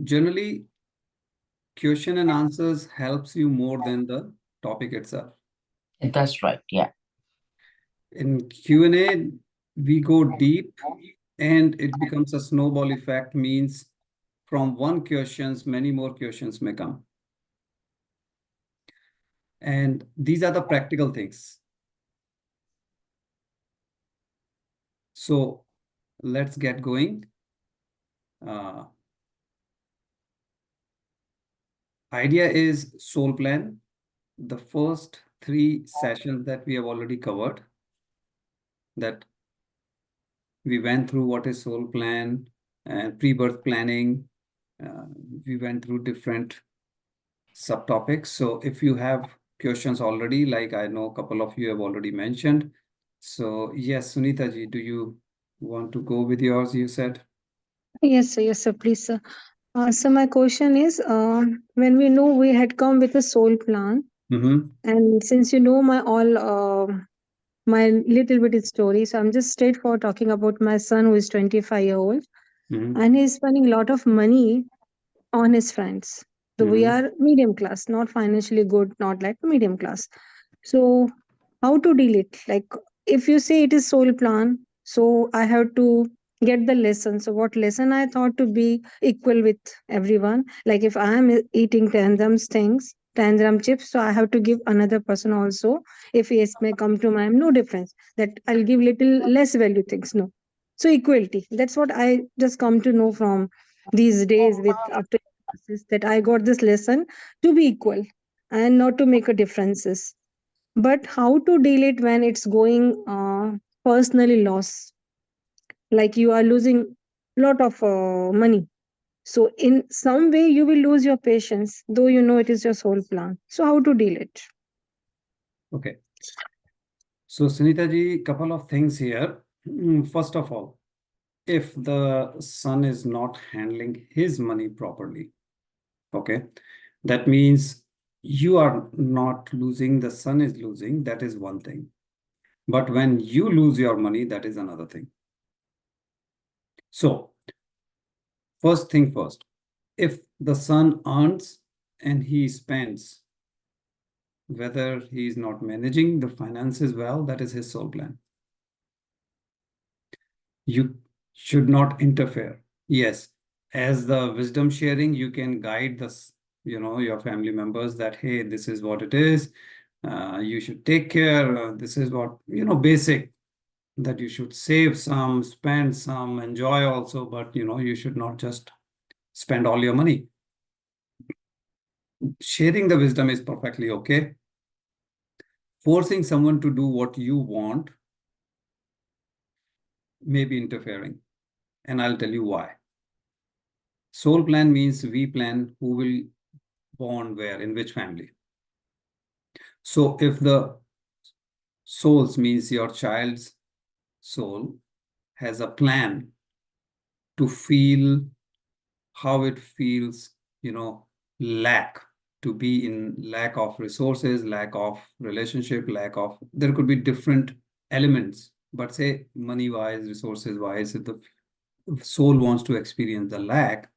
generally, question and answers helps you more than the topic itself. That's right. Yeah. In Q&A, we go deep and it becomes a snowball effect, means from one questions, many more questions may come. And these are the practical things. So let's get going. Idea is soul plan. The first 3 sessions that we have already covered, that we went through what is soul plan and pre-birth planning. We went through different subtopics. So if you have questions already, like I know a couple of you have already mentioned. So yes, Sunita ji, do you want to go with yours, you said? Yes, sir, please, sir. So my question is, when we know we had come with a soul plan, Mm-hmm. and since you know my all my little bit story, so I'm just straightforward talking about my son who is 25 year old, Mm-hmm. and he's spending a lot of money on his friends. So we Mm-hmm. are medium class, not financially good, not like medium class. So how to deal it? Like if you say it is soul plan, so I have to get the lesson. So what lesson I thought to be equal with everyone? Like if I am eating 10 grams things, 10 gram chips, so I have to give another person also. If yes may come to mind, no difference. That I'll give little less value things. No. So equality. That's what I just come to know from these days with after classes, that I got this lesson to be equal and not to make a differences. But how to deal it when it's going personally loss, like you are losing lot of money, so in some way you will lose your patience though you know it is your soul plan, so how to deal it? Okay. So Sunita ji, couple of things here. First of all, if the son is not handling his money properly, okay, that means you are not losing, the son is losing. That is one thing. But when you lose your money, that is another thing. So first thing first, if the son earns and he spends, whether he is not managing the finances well, that is his soul plan. You should not interfere. Yes, as the wisdom sharing, you can guide this, your family members that, hey, this is what it is. You should take care. This is what, basic, that you should save some, spend some, enjoy also, but, you should not just spend all your money. Sharing the wisdom is perfectly okay. Forcing someone to do what you want may be interfering. And I'll tell you why. Soul plan means we plan who will born where, in which family. So if the souls means your child's soul has a plan to feel how it feels, lack, to be in lack of resources, lack of relationship, lack of, there could be different elements, but say money wise, resources wise, if the soul wants to experience the lack,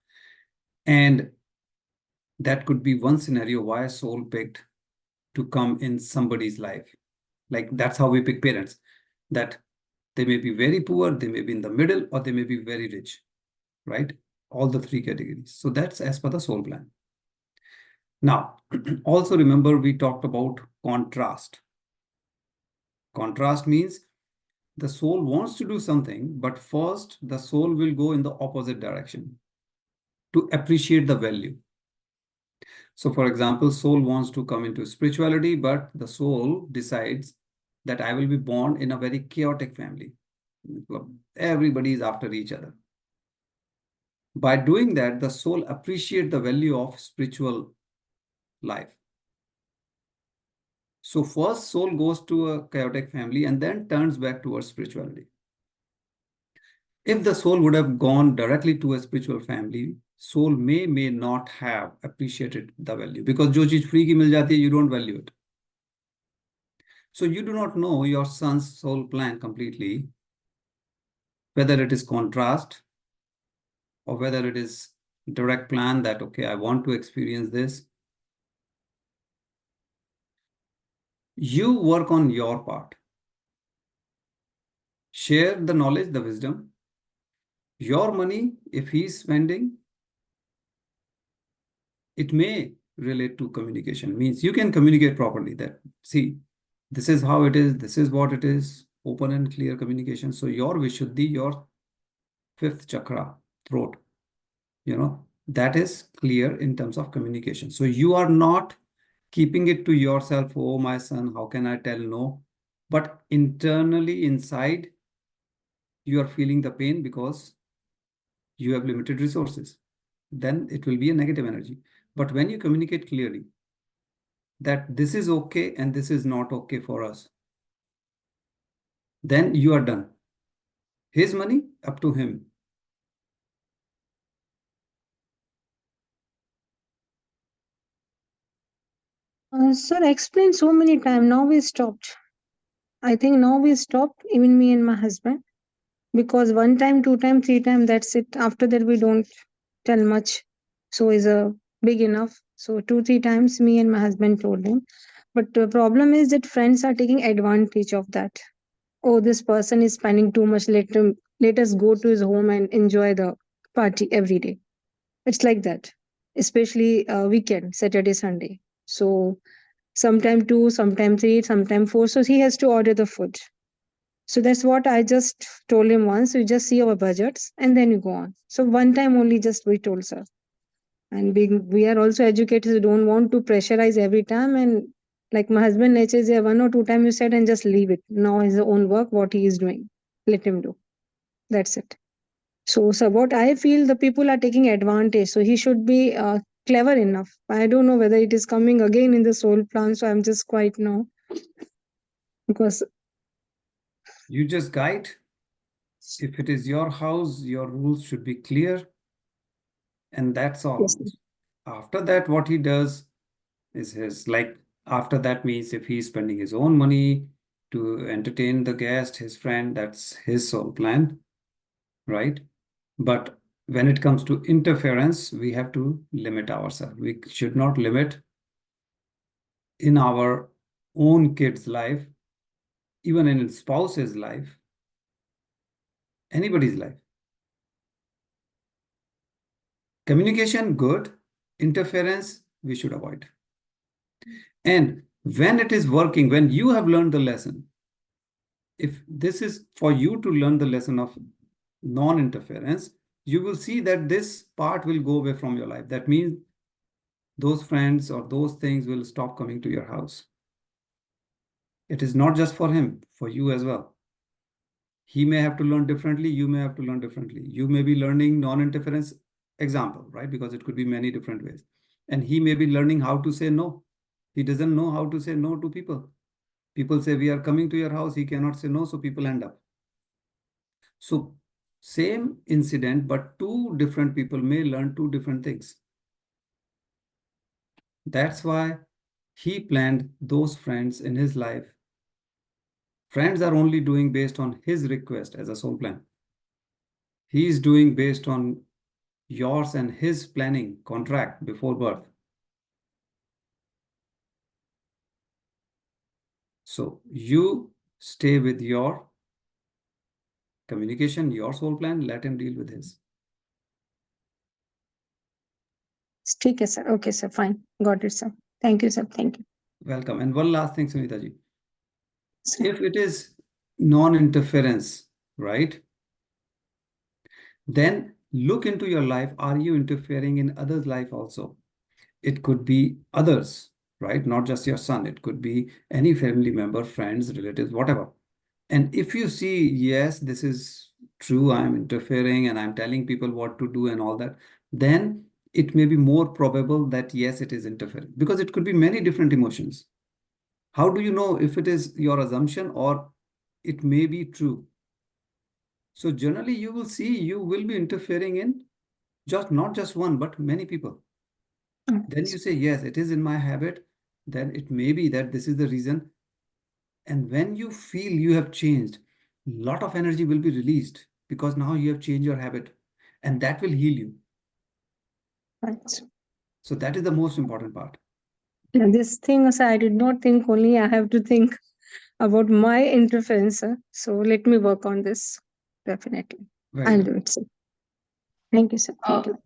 and that could be one scenario why a soul picked to come in somebody's life. Like that's how we pick parents, that they may be very poor, they may be in the middle, or they may be very rich, right? All the 3 categories. So that's as per the soul plan. Now, also remember we talked about contrast. Contrast means the soul wants to do something, but first the soul will go in the opposite direction to appreciate the value. So for example, soul wants to come into spirituality, but the soul decides that I will be born in a very chaotic family. Everybody is after each other. By doing that, the soul appreciates the value of spiritual life. So first soul goes to a chaotic family and then turns back towards spirituality. If the soul would have gone directly to a spiritual family, soul may not have appreciated the value, because जो चीज free की मिल जाती है, you don't value it. So you do not know your son's soul plan completely, whether it is contrast or whether it is direct plan that, okay, I want to experience this. You work on your part. Share the knowledge, the wisdom. Your money, if he's spending, it may relate to communication. Means you can communicate properly that, see, this is how it is, this is what it is, open and clear communication. So your Vishuddhi, your fifth chakra, throat, that is clear in terms of communication. So you are not keeping it to yourself, oh, my son, how can I tell no? But internally, inside, you are feeling the pain because you have limited resources. Then it will be a negative energy. But when you communicate clearly that this is okay and this is not okay for us, then you are done. His money, up to him. Sir, I explained so many times. Now we stopped. I think now we stopped, even me and my husband, because one time, two time, three time, that's it. After that, we don't tell much. So is a big enough. So two, three times, me and my husband told him. But the problem is that friends are taking advantage of that. Oh, this person is spending too much. Let us go to his home and enjoy the party every day. It's like that, especially weekend, Saturday, Sunday. So sometime two, sometime three, sometime four. So he has to order the food. So that's what I just told him once. We just see our budgets and then you go on. So one time only just we told sir. And we are also educators who don't want to pressurize every time. And like my husband nature is, yeah, one or two times you said and just leave it. Now his own work, what he is doing. Let him do. That's it. So what I feel, the people are taking advantage. So he should be clever enough. I don't know whether it is coming again in the soul plan. So I'm just quite no, because You just guide. If it is your house, your rules should be clear. And that's yes, all. After that, what he does is his, like, after that means if he's spending his own money to entertain the guest, his friend, that's his soul plan, right? But when it comes to interference, we have to limit ourselves. We should not limit in our own kid's life, even in spouse's life, anybody's life. Communication, good. Interference, we should avoid. And when it is working, when you have learned the lesson, if this is for you to learn the lesson of non-interference, you will see that this part will go away from your life. That means those friends or those things will stop coming to your house. It is not just for him, for you as well. He may have to learn differently. You may have to learn differently. You may be learning non-interference example, right? Because it could be many different ways. And he may be learning how to say no. He doesn't know how to say no to people. People say, we are coming to your house. He cannot say no. So people end up. So same incident, but two different people may learn two different things. That's why he planned those friends in his life. Friends are only doing based on his request as a soul plan. He is doing based on yours and his planning contract before birth. So you stay with your communication, your soul plan, let him deal with his. ठीक है sir. Okay sir, fine. Got it sir. Thank you sir. Thank you. Welcome. And one last thing, Sunita ji. Sir. If it is non-interference, right? Then look into your life. Are you interfering in others' life also? It could be others, right? Not just your son. It could be any family member, friends, relatives, whatever. And if you see, yes, this is true, I'm interfering and I'm telling people what to do and all that, then it may be more probable that yes, it is interfering, because it could be many different emotions. How do you know if it is your assumption or it may be true? So generally you will see you will be interfering in just not just one, but many people. Then you say, yes, it is in my habit. Then it may be that this is the reason. And when you feel you have changed, a lot of energy will be released because now you have changed your habit and that will heal you. Right. So that is the most important part. And this thing, so I did not think only I have to think about my interference. So let me work on this. Definitely. Very I'll good. do it, sir. Thank you, sir. Uh, Thank you.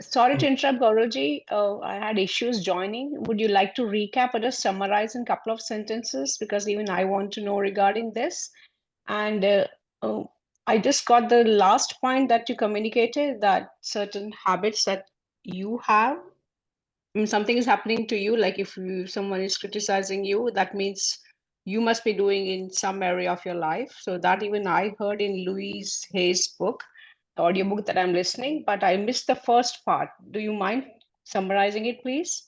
Sorry to interrupt, Gauruji. I had issues joining. Would you like to recap or just summarize in a couple of sentences? Because even I want to know regarding this. And uh, I just got the last point that you communicated, that certain habits that you have, something is happening to you, like if someone is criticizing you, that means you must be doing in some area of your life. So that even I heard in Louise Hay's book, the audiobook that I'm listening, but I missed the first part. Do you mind summarizing it, please?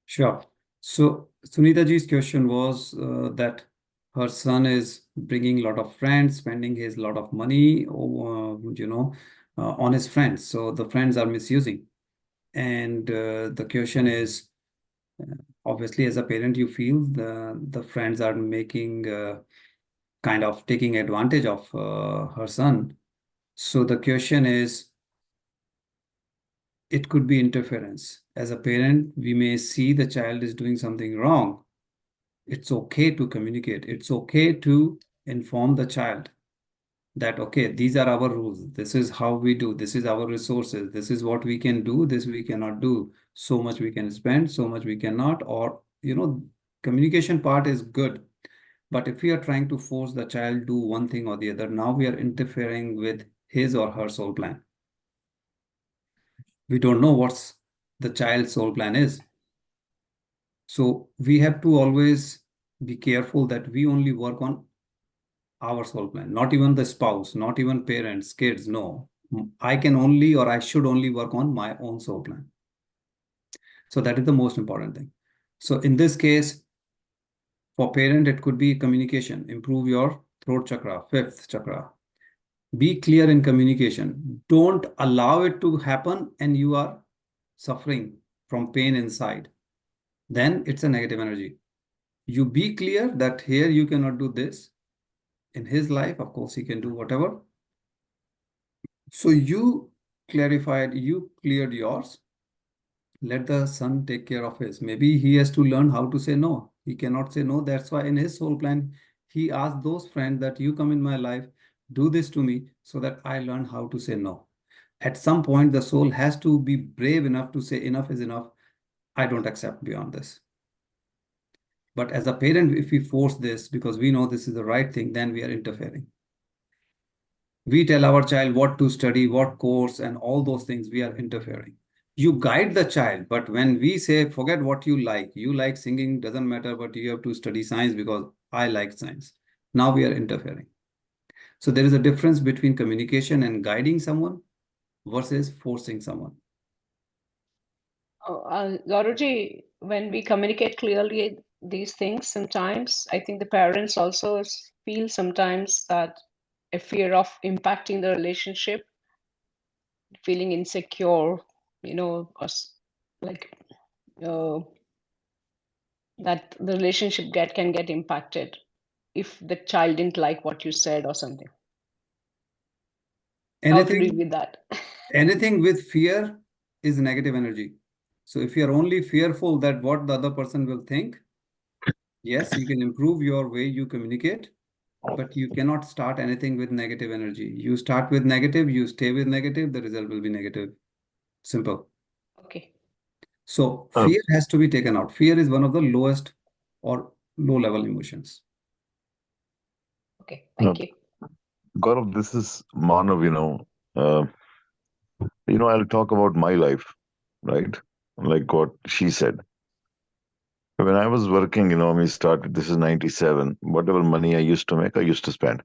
Sure. So Sunita ji's question was that her son is bringing a lot of friends, spending his lot of money, on his friends. So the friends are misusing. And the question is, obviously, as a parent, you feel the friends are making kind of taking advantage of her son. So the question is, it could be interference. As a parent, we may see the child is doing something wrong. It's okay to communicate. It's okay to inform the child that, okay, these are our rules. This is how we do. This is our resources. This is what we can do. This we cannot do. So much we can spend, so much we cannot. Or, communication part is good. But if we are trying to force the child do one thing or the other, now we are interfering with his or her soul plan. We don't know what's the child's soul plan is. So we have to always be careful that we only work on our soul plan, not even the spouse, not even parents, kids. No, I can only or I should only work on my own soul plan. So that is the most important thing. So in this case, for parent, it could be communication, improve your throat chakra, fifth chakra. Be clear in communication. Don't allow it to happen and you are suffering from pain inside. Then it's a negative energy. You be clear that here you cannot do this. In his life, of course, he can do whatever. So you clarified, you cleared yours. Let the son take care of his. Maybe he has to learn how to say no. He cannot say no. That's why in his soul plan, he asked those friends that you come in my life, do this to me so that I learn how to say no. At some point, the soul has to be brave enough to say enough is enough. I don't accept beyond this. But as a parent, if we force this because we know this is the right thing, then we are interfering. We tell our child what to study, what course, and all those things, we are interfering. You guide the child, but when we say, forget what you like singing, doesn't matter, but you have to study science because I like science. Now we are interfering. So there is a difference between communication and guiding someone versus forcing someone. Gauruji, when we communicate clearly these things, sometimes I think the parents also feel sometimes that a fear of impacting the relationship, feeling insecure, or like uh, that the relationship can get impacted if the child didn't like what you said or something. How to deal Anything, with that? anything with fear is negative energy. So if you are only fearful that what the other person will think, yes, you can improve your way you communicate, but you cannot start anything with negative energy. You start with negative, you stay with negative, the result will be negative. Simple. Okay. So Uh, fear has to be taken out. Fear is one of the lowest or low level emotions. Okay. uh, Thank you. Gaurav, this is Manav, I'll talk about my life, right? Like what she said. When I was working, we started, this is 97, whatever money I used to make, I used to spend.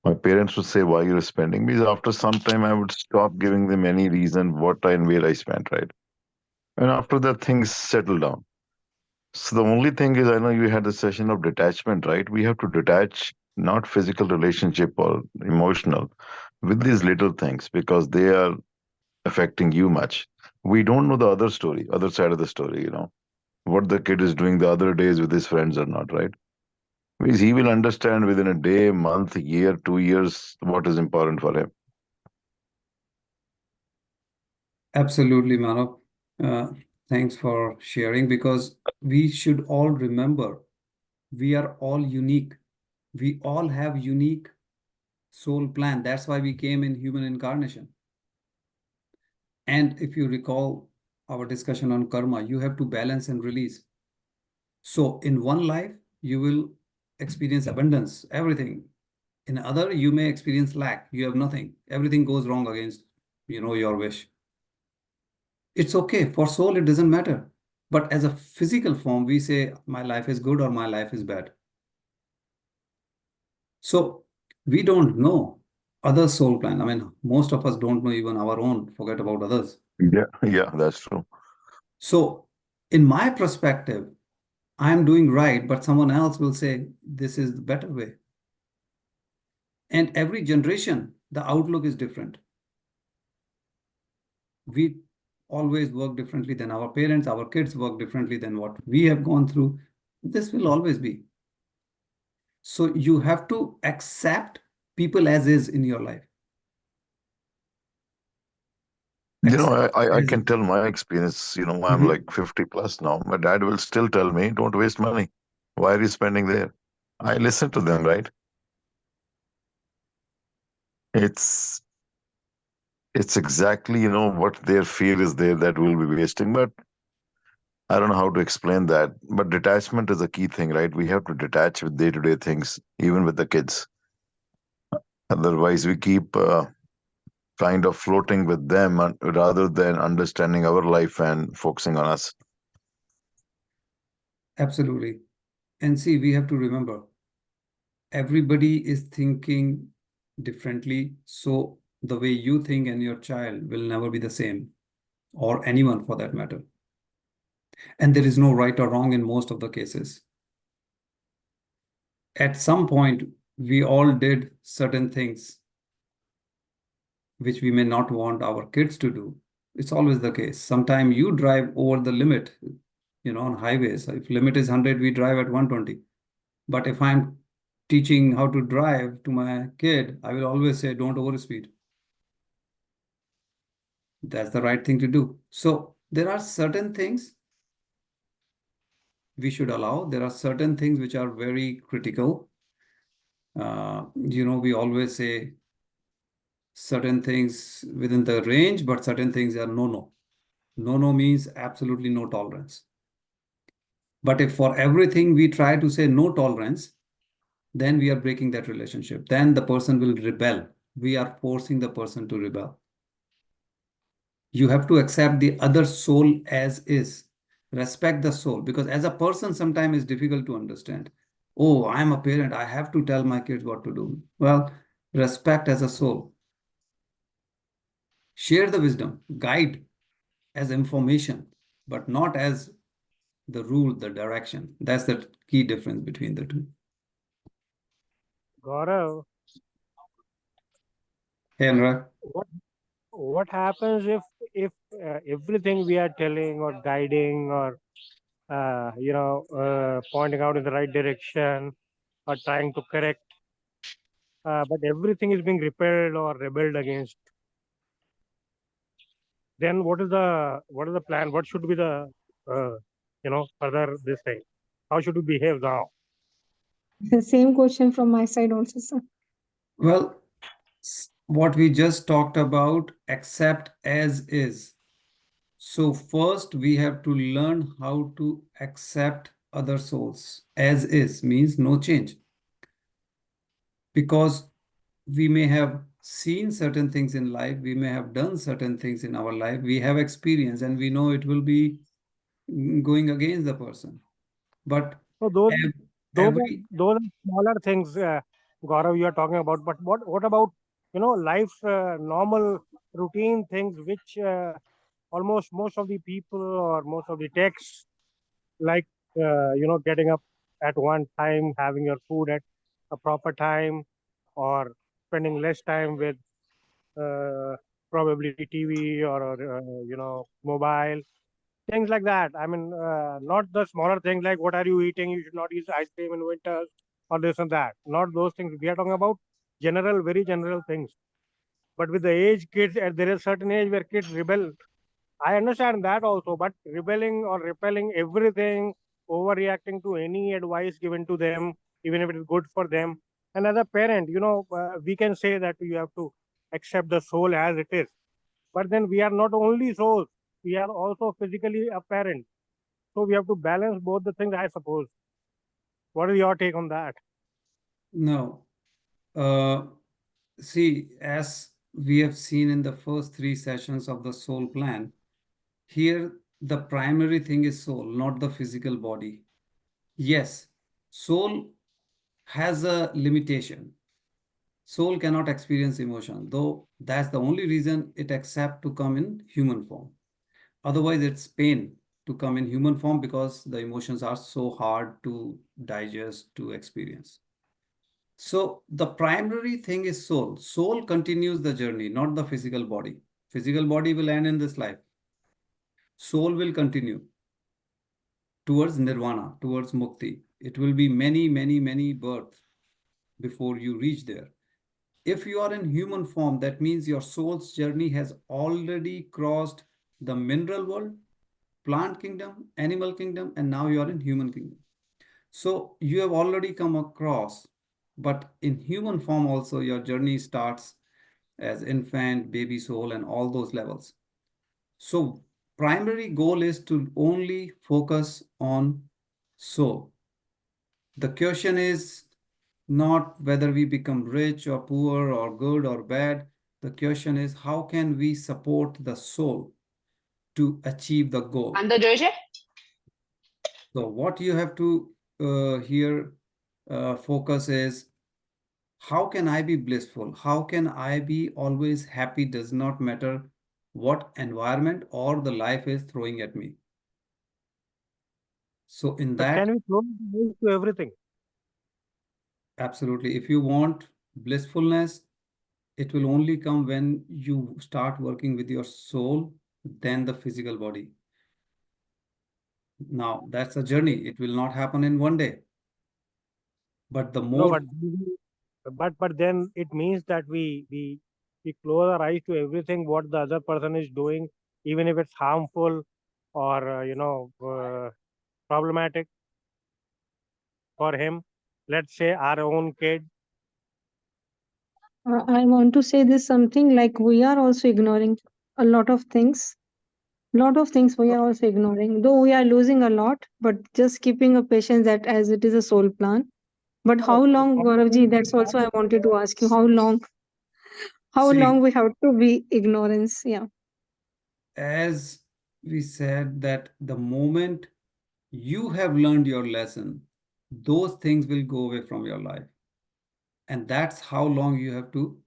My parents would say, why you're spending? Because after some time, I would stop giving them any reason what and where I spent, right? And after that, things settle down. So the only thing is, I know you had a session of detachment, right? We have to detach not physical relationship or emotional with these little things because they are affecting you much. We don't know the other story, other side of the story, what the kid is doing the other days with his friends or not, right? Because he will understand within a day, month, year, 2 years what is important for him. Absolutely, Manav. Thanks for sharing, because we should all remember we are all unique. We all have unique soul plan. That's why we came in human incarnation. And if you recall our discussion on karma, you have to balance and release. So in one life, you will experience abundance, everything. In other, you may experience lack. You have nothing. Everything goes wrong against, your wish. It's okay. For soul, it doesn't matter. But as a physical form, we say my life is good or my life is bad. So we don't know other soul plan. I mean, most of us don't know even our own, forget about others. Yeah, that's true. So in my perspective, I'm doing right, but someone else will say this is the better way. And every generation, the outlook is different. We always work differently than our parents, our kids work differently than what we have gone through. This will always be. So you have to accept people as is in your life. I As can is. tell my experience. I'm Mhm. like 50 plus now. My dad will still tell me, don't waste money. Why are you spending there? I listen to them, right? It's it's exactly, what their fear is there that we'll be wasting. But I don't know how to explain that. But detachment is a key thing, right? We have to detach with day-to-day things, even with the kids. Otherwise, we keep kind of floating with them rather than understanding our life and focusing on us. Absolutely. And see, we have to remember everybody is thinking differently. So the way you think and your child will never be the same, or anyone for that matter. And there is no right or wrong in most of the cases. At some point, we all did certain things which we may not want our kids to do. It's always the case. Sometimes you drive over the limit, on highways. If limit is 100, we drive at 120. But if I'm teaching how to drive to my kid, I will always say, don't overspeed. That's the right thing to do. So there are certain things we should allow. There are certain things which are very critical. We always say certain things within the range, but certain things are no. No means absolutely no tolerance. But if for everything we try to say no tolerance, then we are breaking that relationship. Then the person will rebel. We are forcing the person to rebel. You have to accept the other soul as is. Respect the soul, because as a person, sometimes it's difficult to understand. Oh, I'm a parent. I have to tell my kids what to do. Well, respect as a soul. Share the wisdom, guide as information, but not as the rule, the direction. That's the key difference between the two. Gaurav, Hey, Anurag. what happens if everything we are telling or guiding or pointing out in the right direction or trying to correct, but everything is being repelled or rebelled against? Then what is the plan? What should be the further this thing? How should we behave now? Same question from my side also, sir. Well, what we just talked about, accept as is. So first we have to learn how to accept other souls as is, means no change. Because we may have seen certain things in life, we may have done certain things in our life, we have experience, and we know it will be going against the person. But So those those are, every those are smaller things, Gaurav, you are talking about. But what about life normal routine things which almost most of the people or most of the texts like getting up at one time, having your food at a proper time, or spending less time with uh, probably TV or mobile things like that. I mean, not the smaller things like what are you eating? You should not eat ice cream in winters or this and that. Not those things. We are talking about general, very general things. But with the age, kids, there is a certain age where kids rebel I understand that also, but rebelling or repelling everything, overreacting to any advice given to them, even if it is good for them. And as a parent, we can say that you have to accept the soul as it is. But then we are not only souls, we are also physically a parent. So we have to balance both the things, I suppose. What is your take on that? No. See, as we have seen in the first 3 sessions of the soul plan, here the primary thing is soul, not the physical body. Yes, soul has a limitation. Soul cannot experience emotion, though that's the only reason it accepts to come in human form. Otherwise, it's pain to come in human form because the emotions are so hard to digest, to experience. So the primary thing is soul. Soul continues the journey, not the physical body. Physical body will end in this life. Soul will continue towards nirvana, towards mukti. It will be many, many, many births before you reach there. If you are in human form, that means your soul's journey has already crossed the mineral world, plant kingdom, animal kingdom, and now you are in human kingdom. So you have already come across, but in human form also, your journey starts as infant, baby soul, and all those levels. So primary goal is to only focus on soul. The question is not whether we become rich or poor or good or bad. The question is how can we support the soul to achieve the goal? And the Joje? So what you have to here focus is how can I be blissful? How can I be always happy? Does not matter what environment or the life is throwing at me. So in But that, can we close the doors to everything? absolutely, if you want blissfulness, it will only come when you start working with your soul, then the physical body. Now, that's a journey. It will not happen in one day. But the No, more, but then it means that we close our eyes to everything what the other person is doing, even if it's harmful or problematic for him. Let's say our own kid. I want to say this something like we are also ignoring a lot of things. Lot of things we are also ignoring. Though we are losing a lot, but just keeping a patience that as it is a soul plan. But how long, Gauravji? That's also I wanted to ask you. How long? How see, long we have to be ignorance? Yeah. as we said, that the moment you have learned your lesson, those things will go away from your life. And that's how long you have to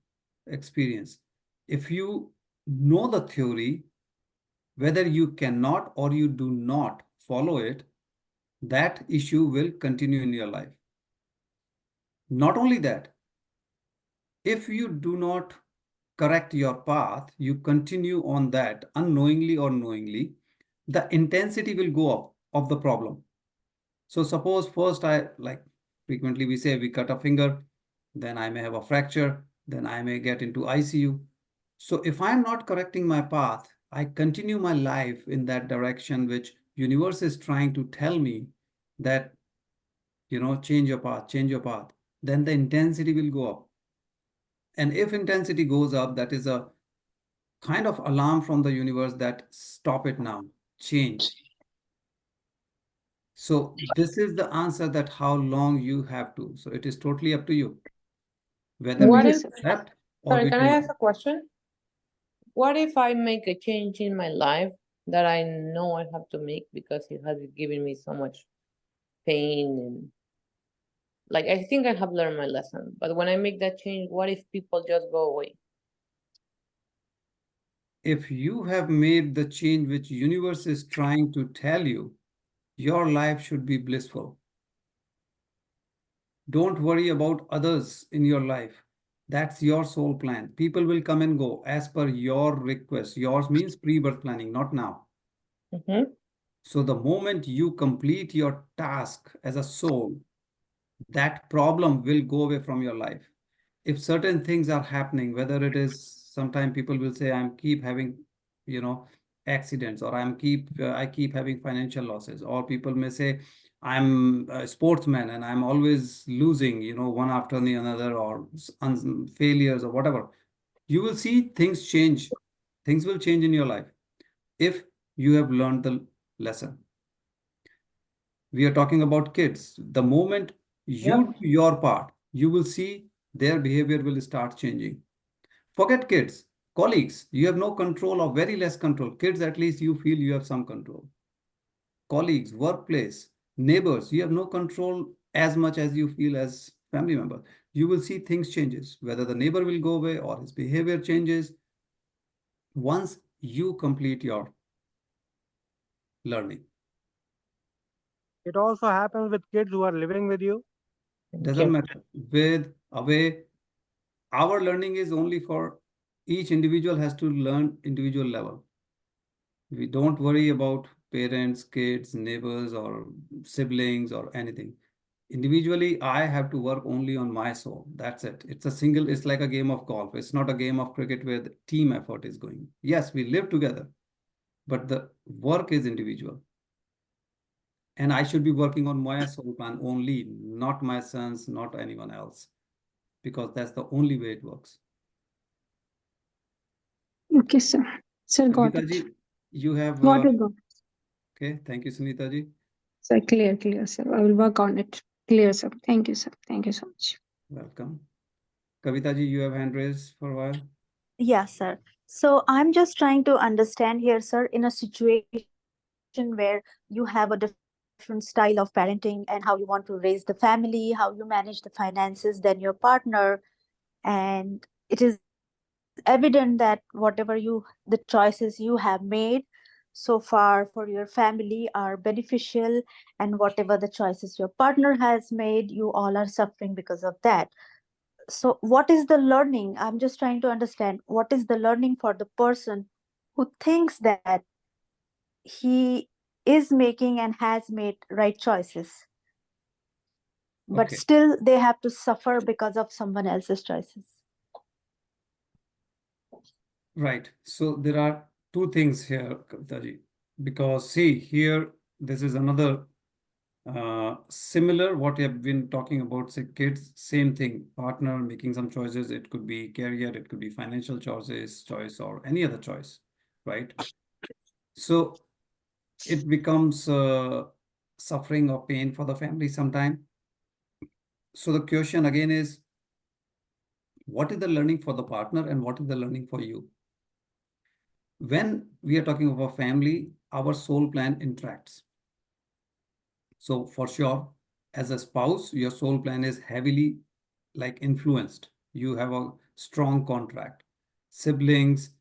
experience. If you know the theory, whether you cannot or you do not follow it, that issue will continue in your life. Not only that, if you do not correct your path, you continue on that unknowingly or knowingly, the intensity will go up of the problem. So suppose first like frequently we say we cut a finger, then I may have a fracture, then I may get into ICU. So if I'm not correcting my path, I continue my life in that direction which universe is trying to tell me that, change your path, change your path. Then the intensity will go up. And if intensity goes up, that is a kind of alarm from the universe that stop it now, change. So this is the answer that how long you have to. So it is totally up to you whether we What Yes. if, accept or sorry, we can I don't. ask a question? What if I make a change in my life that I know I have to make because it has given me so much pain and like I think I have learned my lesson, but when I make that change, what if people just go away? If you have made the change which universe is trying to tell you, your life should be blissful. Don't worry about others in your life. That's your soul plan. People will come and go as per your request. Yours means pre-birth planning, not now. Mm-hmm. So the moment you complete your task as a soul, that problem will go away from your life. If certain things are happening, whether it is sometimes people will say, I'm keep having, accidents, or I keep having financial losses, or people may say I'm a sportsman and I'm always losing, one after the another, or failures or whatever. You will see things change. Things will change in your life if you have learned the lesson. We are talking about kids. The moment you do your part, you will see their behavior will start changing. Forget kids, colleagues, you have no control or very less control. Kids, at least you feel you have some control. Colleagues, workplace, neighbors, you have no control as much as you feel as family member. You will see things changes, whether the neighbor will go away or his behavior changes once you complete your learning. It also happens with kids who are living with you. Doesn't matter. With, away, our learning is only for each individual has to learn individual level. We don't worry about parents, kids, neighbors, or siblings, or anything. Individually, I have to work only on my soul. That's it. It's like a game of golf. It's not a game of cricket where the team effort is going. Yes, we live together, but the work is individual. And I should be working on my soul plan only, not my sons, not anyone else, because that's the only way it works. Okay, sir. Sir, got Sunita it. ji, you have, Got it, got it. okay, thank you, Sunita ji. Sir, clear, sir. I will work on it. Clear, sir. Thank you, sir. Thank you so much. Welcome. Kavita ji, you have hand raised for a while. Yeah, sir. So I'm just trying to understand here, sir, in a situation where you have a different style of parenting and how you want to raise the family, how you manage the finances than your partner. And it is evident that the choices you have made so far for your family are beneficial, and whatever the choices your partner has made, you all are suffering because of that. So what is the learning? I'm just trying to understand what is the learning for the person who thinks that he is making and has made right choices, but Okay, still they have to suffer because of someone else's choices. right. So there are two things here, Kavita ji, because see here, this is another similar what we have been talking about, say kids, same thing, partner making some choices. It could be career, it could be financial choice, or any other choice, right? So it becomes suffering or pain for the family sometime. So the question again is, what is the learning for the partner and what is the learning for you? When we are talking about family, our soul plan interacts. So for sure, as a spouse, your soul plan is heavily like influenced. You have a strong contract. Siblings,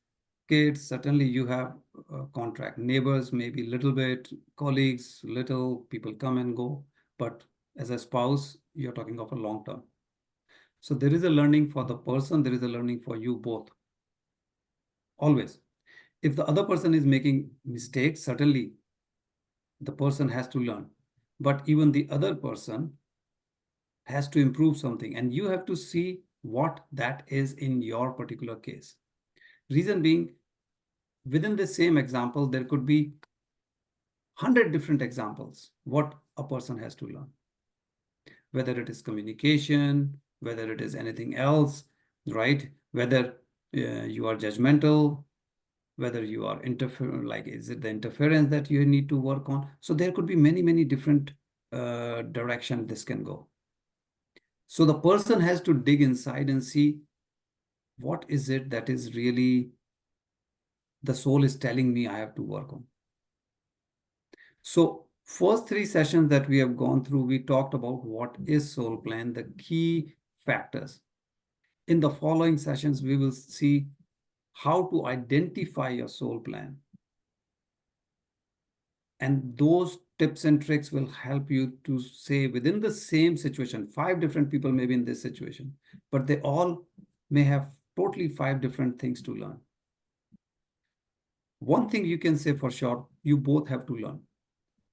kids, certainly you have a contract. Neighbors, maybe little bit, colleagues, little, people come and go. But as a spouse, you're talking of a long term. So there is a learning for the person, there is a learning for you both. Always. If the other person is making mistakes, certainly the person has to learn. But even the other person has to improve something, and you have to see what that is in your particular case. Reason being, within the same example, there could be 100 different examples what a person has to learn, whether it is communication, whether it is anything else, right? Whether you are judgmental, whether you are like, is it the interference that you need to work on? So there could be many different direction this can go. So the person has to dig inside and see what is it that is really the soul is telling me I have to work on. So first 3 sessions that we have gone through, we talked about what is soul plan, the key factors. In the following sessions, we will see how to identify your soul plan. And those tips and tricks will help you to say within the same situation, 5 different people may be in this situation, but they all may have totally 5 different things to learn. One thing you can say for sure, you both have to learn.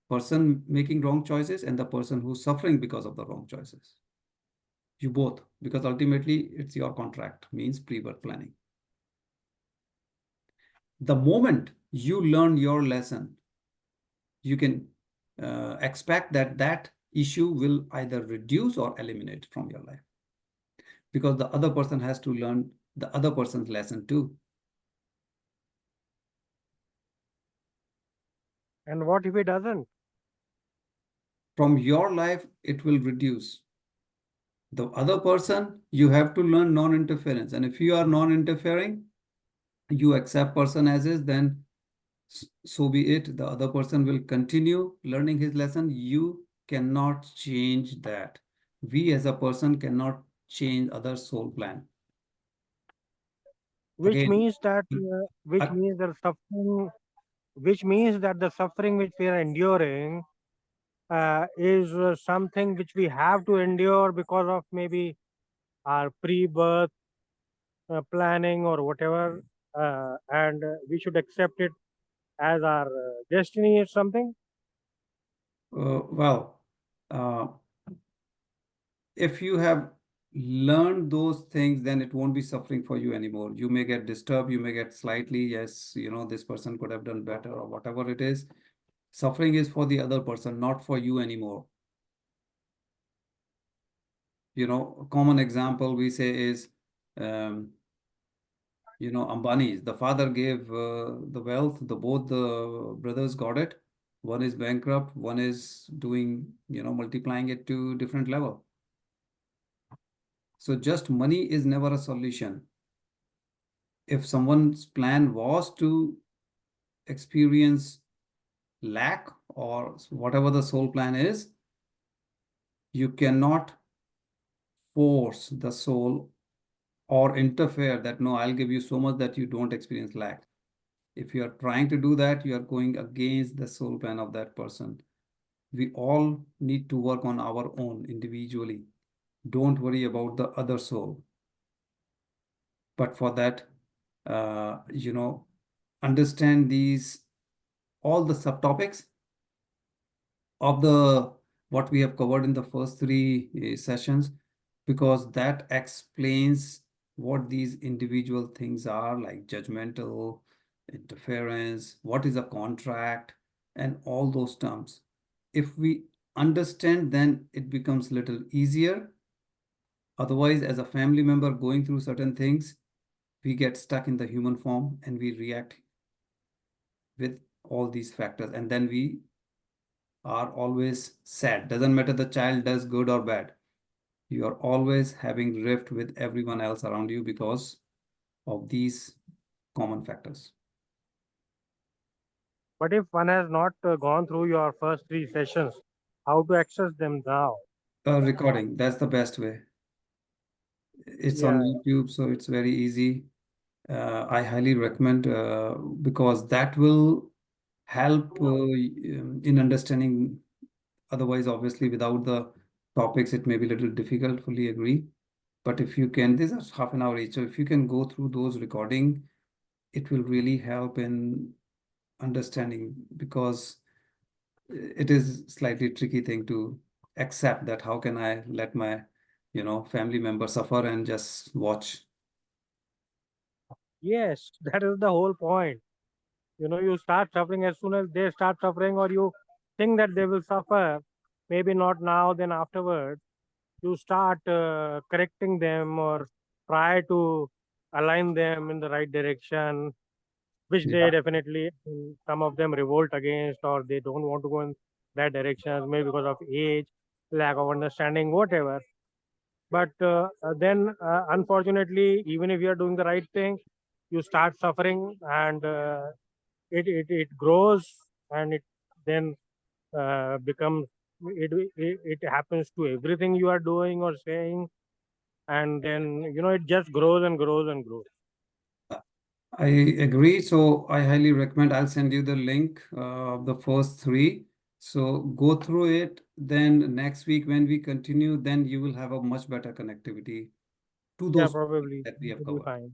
Person making wrong choices and the person who's suffering because of the wrong choices. You both, because ultimately it's your contract, means pre-birth planning. The moment you learn your lesson, you can expect that that issue will either reduce or eliminate from your life, because the other person has to learn the other person's lesson too. And what if he doesn't? From your life, it will reduce. The other person, you have to learn non-interference. And if you are non-interfering, you accept person as is, then so be it. The other person will continue learning his lesson. You cannot change that. We as a person cannot change other soul plan. Which Again, means that which means that the suffering which we are enduring is something which we have to endure because of maybe our pre-birth planning or whatever, and we should accept it as our destiny or something. well, if you have learned those things, then it won't be suffering for you anymore. You may get disturbed, you may get slightly, yes, this person could have done better or whatever it is. Suffering is for the other person, not for you anymore. A common example we say is, Ambani's. The father gave the wealth, both the brothers got it. One is bankrupt, one is doing, multiplying it to different level. So just money is never a solution. If someone's plan was to experience lack or whatever the soul plan is, you cannot force the soul or interfere that, no, I'll give you so much that you don't experience lack. If you are trying to do that, you are going against the soul plan of that person. We all need to work on our own individually. Don't worry about the other soul. But for that, understand all the subtopics of what we have covered in the first three sessions, because that explains what these individual things are, like judgmental, interference, what is a contract, and all those terms. If we understand, then it becomes a little easier. Otherwise, as a family member going through certain things, we get stuck in the human form and we react with all these factors. And then we are always sad. Doesn't matter the child does good or bad. You are always having rift with everyone else around you because of these common factors. But if one has not gone through your first three sessions, how to access them now? Recording, that's the best way. It's on YouTube, so it's very easy. I highly recommend because that will help in understanding. Otherwise, obviously, without the topics, it may be a little difficult, fully agree. But if you can, this is half an hour each. So if you can go through those recording, it will really help in understanding, because it is slightly tricky thing to accept that how can I let my, family member suffer and just watch. Yes, that is the whole point. You start suffering as soon as they start suffering, or you think that they will suffer, maybe not now, then afterwards, you start correcting them or try to align them in the right direction, which they definitely, some of them revolt against, or they don't want to go in that direction, maybe because of age, lack of understanding, whatever. But then, unfortunately, even if you are doing the right thing, you start suffering, and it grows, and it then becomes it happens to everything you are doing or saying, and then it just grows and grows and grows. I agree. So I highly recommend. I'll send you the link of the first three. So go through it. Then next week when we continue, then you will have a much better connectivity to those Probably that we have it'll be covered. fine.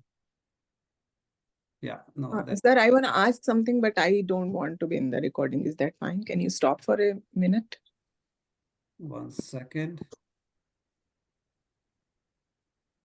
Yeah, no, Sir, I want to ask something, but I don't want to be in the recording. Is that fine? Can you stop for a minute? 1 second.